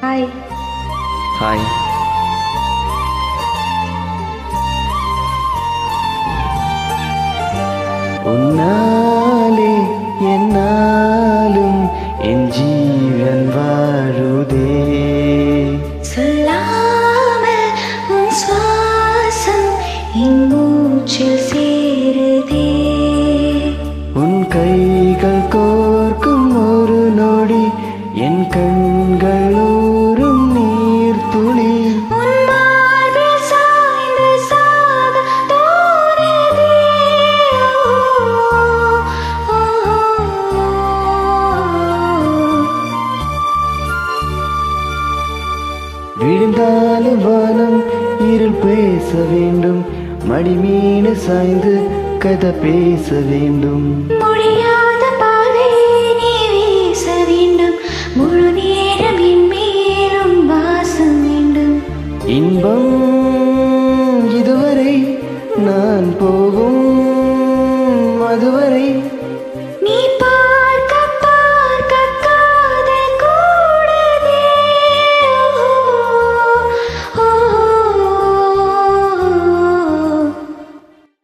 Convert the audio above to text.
Hi. Hi. உன்னாலே என்னாலும் என் ஜீவன் வாழுதே. சொல்லாமல் உன் சுவாசம் என் மூச்சில் சேருதே. உன் கைகள் கோர்க்கும் ஒரு நொடி என் கண்கள் ஊறும் நீர் துளி. உன் மார்பில் சாய்ந்து சாக தோணுதே. ஓ, ஓ, விழுந்தாலும் வானம் இருள் பேச வேண்டும், மடி மீது சாய்ந்து கதை பேச வேண்டும். முடியாத பாதை நீ வீச வேண்டும், முழு நேரம் என் மேலும் வாசம் வேண்டும். இன்பம்